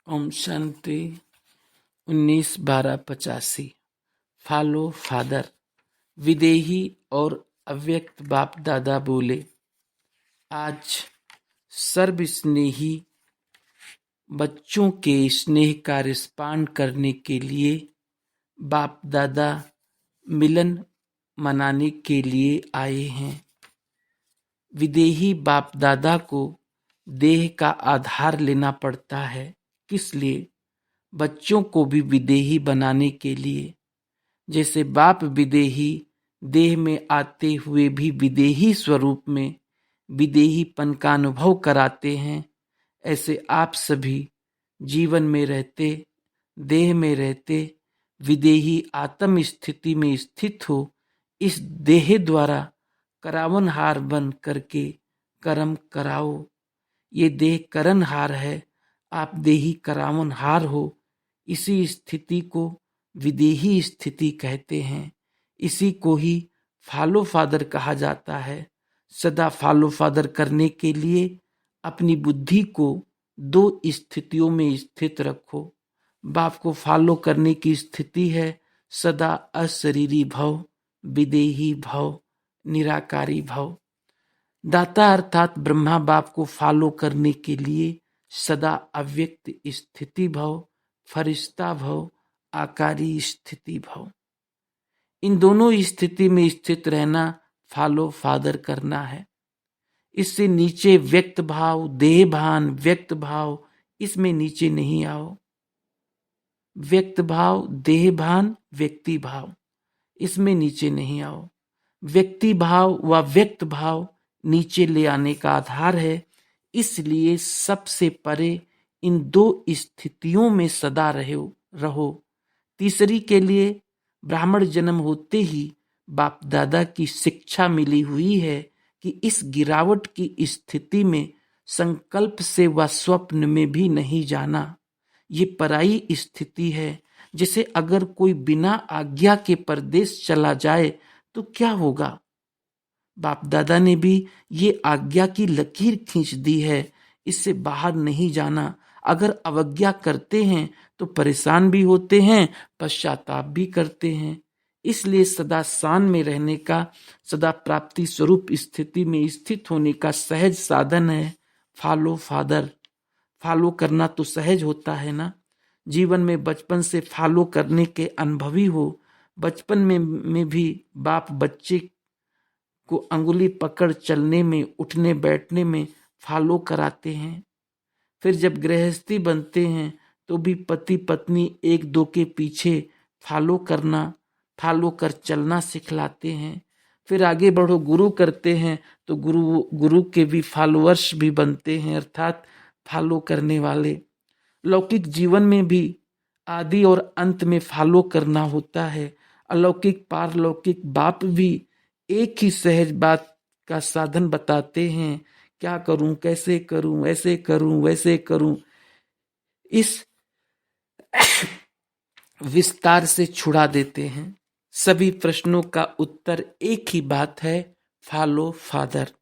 Om Shanti. 19/12/85। Follow father. विदेही और अव्यक्त बाप दादा बोले, आज सर्वस्नेही बच्चों के स्नेह का रिस्पांड करने के लिए बाप दादा मिलन मनाने के लिए आए हैं। विदेही बाप दादा को देह का आधार लेना पड़ता है। किस लिए? बच्चों को भी विदेही बनाने के लिए। जैसे बाप विदेही देह में आते हुए भी विदेही स्वरूप में विदेहीपन का अनुभव कराते हैं, ऐसे आप सभी जीवन में रहते, देह में रहते, विदेही आत्म स्थिति में स्थित हो, इस देह द्वारा करावनहार बन करके कर्म कराओ। ये देह करनहार है, आप देही करावनहार हो। इसी स्थिति को विदेही स्थिति कहते हैं। इसी को ही फॉलो फादर कहा जाता है। सदा फॉलो फादर करने के लिए अपनी बुद्धि को दो स्थितियों में स्थित रखो। बाप को फॉलो करने की स्थिति है सदा अशरीरी भव, विदेही भव, निराकारी भव। दाता अर्थात ब्रह्मा बाप को फॉलो करने के लिए सदा अव्यक्त स्थिति भव, फरिश्ता भव, आकारी स्थिति भव। इन दोनों स्थिति में स्थित रहना फॉलो फादर करना है। इससे नीचे व्यक्त भाव, देह भान, व्यक्त भाव, इसमें नीचे नहीं आओ। व्यक्त भाव, देह भान, व्यक्ति भाव, इसमें नीचे नहीं आओ। व्यक्ति भाव व व्यक्त भाव नीचे ले आने का आधार है। इसलिए सबसे परे इन दो स्थितियों में सदा रहो। तीसरी के लिए ब्राह्मण जन्म होते ही बाप दादा की शिक्षा मिली हुई है कि इस गिरावट की स्थिति में संकल्प से व स्वप्न में भी नहीं जाना। ये पराई स्थिति है। जैसे अगर कोई बिना आज्ञा के परदेश चला जाए तो क्या होगा? बाप दादा ने भी ये आज्ञा की लकीर खींच दी है, इससे बाहर नहीं जाना। अगर अवज्ञा करते हैं तो परेशान भी होते हैं, पश्चाताप भी करते हैं। इसलिए सदा शान में रहने का, सदा प्राप्ति स्वरूप स्थिति में स्थित होने का सहज साधन है फॉलो फादर। फॉलो करना तो सहज होता है ना। जीवन में बचपन से फॉलो करने के अनुभवी हो। बचपन में भी बाप बच्चे को अंगुली पकड़ चलने में, उठने बैठने में फॉलो कराते हैं। फिर जब गृहस्थी बनते हैं तो भी पति पत्नी एक दो के पीछे फॉलो कर चलना सिखलाते हैं। फिर आगे बढ़ो, गुरु करते हैं तो गुरु के भी फॉलोअर्स भी बनते हैं, अर्थात फॉलो करने वाले। लौकिक जीवन में भी आदि और अंत में फॉलो करना होता है। अलौकिक पारलौकिक बाप भी एक ही सहज बात का साधन बताते हैं। क्या करूं, कैसे करूं, ऐसे करूं, वैसे करूं। इस विस्तार से छुड़ा देते हैं। सभी प्रश्नों का उत्तर एक ही बात है, फॉलो फादर।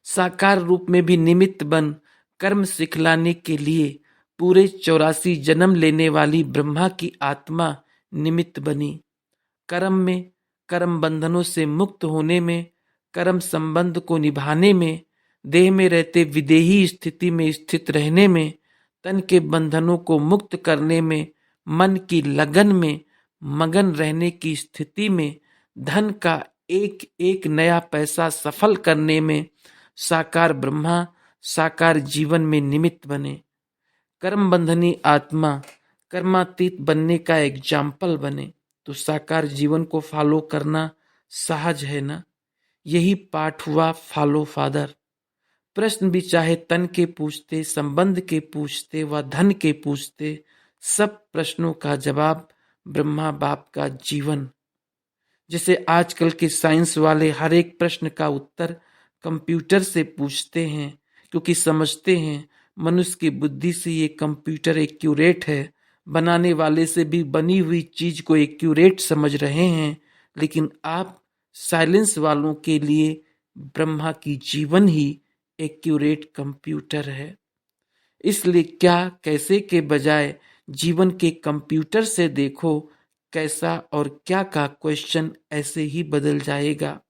साकार रूप में भी निमित्त बन कर्म सिखलाने के लिए पूरे 84 जन्म लेने वाली ब्रह्मा की आत्मा निमित्त बनी। कर्म में, कर्म बंधनों से मुक्त होने में, कर्म संबंध को निभाने में, देह में रहते विदेही स्थिति में स्थित रहने में, तन के बंधनों को मुक्त करने में, मन की लगन में मगन रहने की स्थिति में, धन का एक एक नया पैसा सफल करने में साकार ब्रह्मा साकार जीवन में निमित्त बने। कर्म बंधनी आत्मा कर्मातीत बनने का एग्जाम्पल बने तो साकार जीवन को फॉलो करना सहज है ना। यही पाठ हुआ फॉलो फादर। प्रश्न भी चाहे तन के पूछते, संबंध के पूछते व धन के पूछते, सब प्रश्नों का जवाब ब्रह्मा बाप का जीवन। जैसे आजकल के साइंस वाले हर एक प्रश्न का उत्तर कंप्यूटर से पूछते हैं, क्योंकि समझते हैं मनुष्य की बुद्धि से ये कंप्यूटर एक्यूरेट है। बनाने वाले से भी बनी हुई चीज को एक्यूरेट समझ रहे हैं, लेकिन आप साइलेंस वालों के लिए ब्रह्मा की जीवन ही एक्यूरेट कंप्यूटर है। इसलिए क्या कैसे के बजाय जीवन के कंप्यूटर से देखो कैसा और क्या का क्वेश्चन ऐसे ही बदल जाएगा।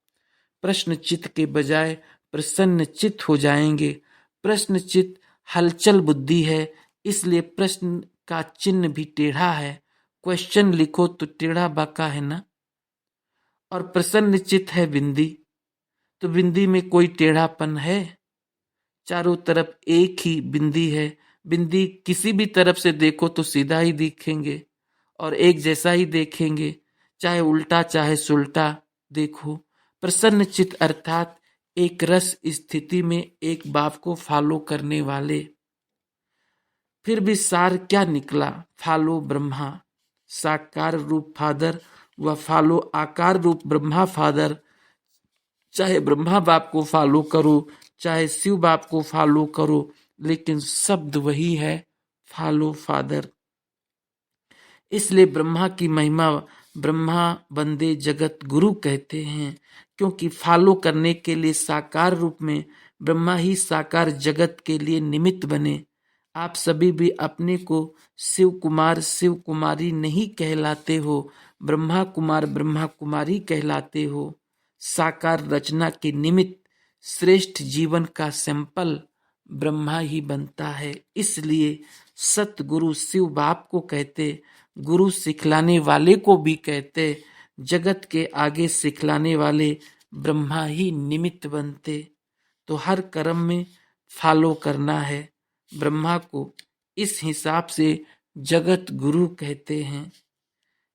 प्रश्न चित्त के बजाय प्रसन्न चित्त हो जाएंगे। प्रश्न चित्त हलचल बुद्धि है, इसलिए प्रश्न का चिन्ह भी टेढ़ा है। क्वेश्चन लिखो तो टेढ़ा बाका है ना। और प्रसन्न चित्त है बिंदी, तो बिंदी में कोई टेढ़ापन है? चारों तरफ एक ही बिंदी है। बिंदी किसी भी तरफ से देखो तो सीधा ही दिखेंगे और एक जैसा ही देखेंगे, चाहे उल्टा चाहे सुल्टा देखो। प्रसन्न चित्त अर्थात एक रस स्थिति में एक बाप को फॉलो करने वाले। फिर भी सार क्या निकला? फॉलो ब्रह्मा, साकार रूप फादर व फॉलो आकार रूप ब्रह्मा फादर। चाहे ब्रह्मा बाप को फॉलो करो चाहे शिव बाप को फॉलो करो, लेकिन शब्द वही है, फॉलो फादर। इसलिए ब्रह्मा की महिमा ब्रह्मा बंदे जगत गुरु कहते हैं, क्योंकि फॉलो करने के लिए साकार रूप में ब्रह्मा ही साकार जगत के लिए निमित्त बने। आप सभी भी अपने को शिव कुमार शिव कुमारी नहीं कहलाते हो, ब्रह्मा कुमार ब्रह्मा कुमारी कहलाते हो। साकार रचना के निमित्त श्रेष्ठ जीवन का सैंपल ब्रह्मा ही बनता है। इसलिए सतगुरु शिव बाप को कहते, गुरु सिखलाने वाले को भी कहते, जगत के आगे सिखलाने वाले ब्रह्मा ही निमित्त बनते। तो हर कर्म में फॉलो करना है ब्रह्मा को, इस हिसाब से जगत गुरु कहते हैं।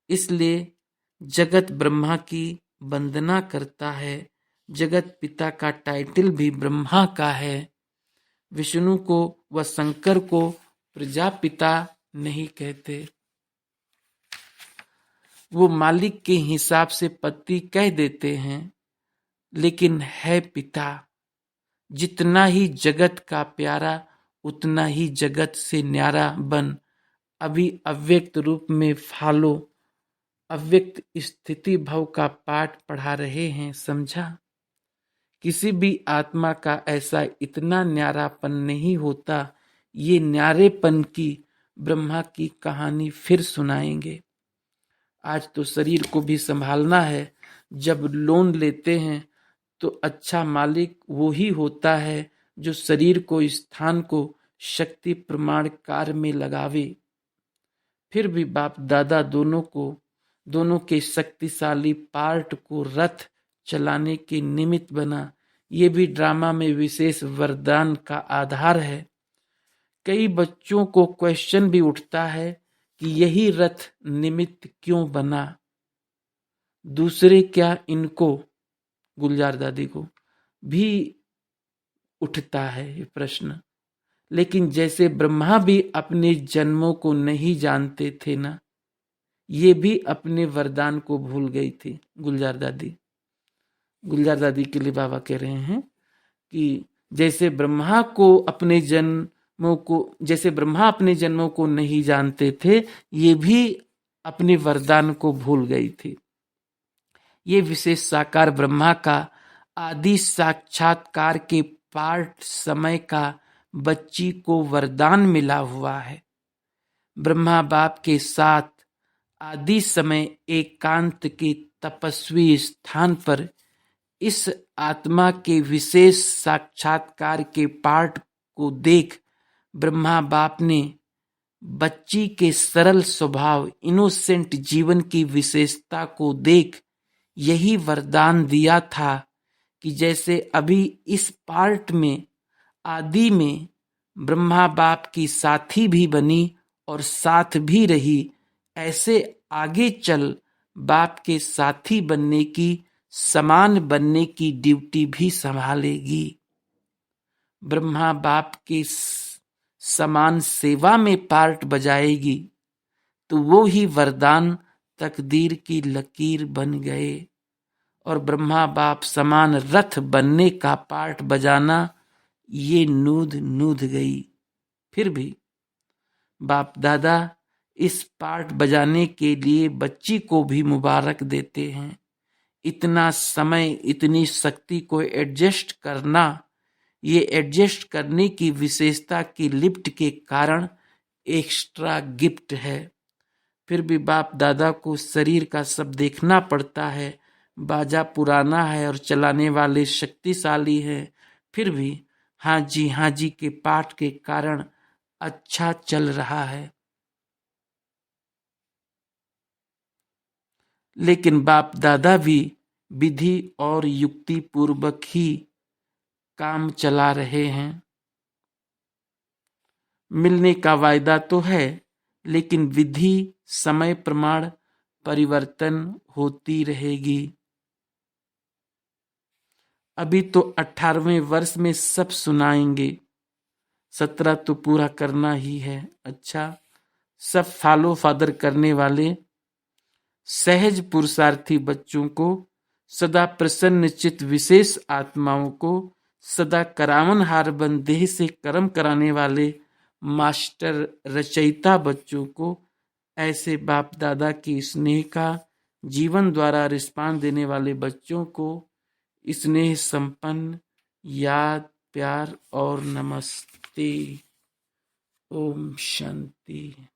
इसलिए जगत ब्रह्मा की वंदना करता है। जगत पिता का टाइटल भी ब्रह्मा का है। विष्णु को व शंकर को प्रजापिता नहीं कहते, वो मालिक के हिसाब से पति कह देते हैं, लेकिन है पिता। जितना ही जगत का प्यारा उतना ही जगत से न्यारा बन। अभी अव्यक्त रूप में फॉलो, अव्यक्त स्थिति भव का पाठ पढ़ा रहे हैं, समझा? किसी भी आत्मा का ऐसा इतना न्यारापन नहीं होता। ये न्यारेपन की ब्रह्मा की कहानी फिर सुनाएंगे। आज तो शरीर को भी संभालना है। जब लोन लेते हैं तो अच्छा मालिक वो ही होता है जो शरीर को स्थान को शक्ति प्रमाण कार्य में लगावे। फिर भी बाप दादा दोनों के शक्तिशाली पार्ट को रथ चलाने के निमित्त बना। ये भी ड्रामा में विशेष वरदान का आधार है। कई बच्चों को क्वेश्चन भी उठता है कि यही रथ निमित्त क्यों बना, दूसरे क्या इनको, गुलजार दादी को भी उठता है ये प्रश्न। लेकिन जैसे ब्रह्मा भी अपने जन्मों को नहीं जानते थे ना, ये भी अपने वरदान को भूल गई थी। गुलजार दादी के लिए बाबा कह रहे हैं कि जैसे ब्रह्मा अपने जन्मों को नहीं जानते थे, ये भी अपने वरदान को भूल गई थी। ये विशेष साकार ब्रह्मा का आदि साक्षात्कार के पार्ट समय का बच्ची को वरदान मिला हुआ है। ब्रह्मा बाप के साथ आदि समय एकांत के तपस्वी स्थान पर इस आत्मा के विशेष साक्षात्कार के पार्ट को देख ब्रह्मा बाप ने बच्ची के सरल स्वभाव इनोसेंट जीवन की विशेषता को देख यही वरदान दिया था कि जैसे अभी इस पार्ट में आदि में ब्रह्मा बाप की साथी भी बनी और साथ भी रही, ऐसे आगे चल बाप के साथी बनने की, समान बनने की ड्यूटी भी संभालेगी। ब्रह्मा बाप के समान सेवा में पार्ट बजाएगी, तो वो ही वरदान तकदीर की लकीर बन गए। और ब्रह्मा बाप समान रथ बनने का पार्ट बजाना, ये नूद गई। फिर भी बाप दादा इस पार्ट बजाने के लिए बच्ची को भी मुबारक देते हैं। इतना समय इतनी शक्ति को एडजस्ट करना ये एडजस्ट करने की विशेषता की लिफ्ट के कारण एक्स्ट्रा गिफ्ट है। फिर भी बाप दादा को शरीर का सब देखना पड़ता है। बाजा पुराना है और चलाने वाले शक्तिशाली हैं। फिर भी हाँ जी के पाठ के कारण अच्छा चल रहा है। लेकिन बाप दादा भी विधि और युक्ति पूर्वक ही काम चला रहे हैं। मिलने का वायदा तो है, लेकिन विधि समय प्रमाण परिवर्तन होती रहेगी। अभी तो 18वें वर्ष में सब सुनाएंगे, 17 तो पूरा करना ही है। अच्छा, सब फॉलो फादर करने वाले सहज पुरुषार्थी बच्चों को, सदा प्रसन्न चित्त विशेष आत्माओं को, सदा करावन हार बन देह से कर्म कराने वाले मास्टर रचयिता बच्चों को, ऐसे बाप दादा की स्नेह का जीवन द्वारा रिस्पांस देने वाले बच्चों को स्नेह संपन्न याद, प्यार और नमस्ते। ओम शांति।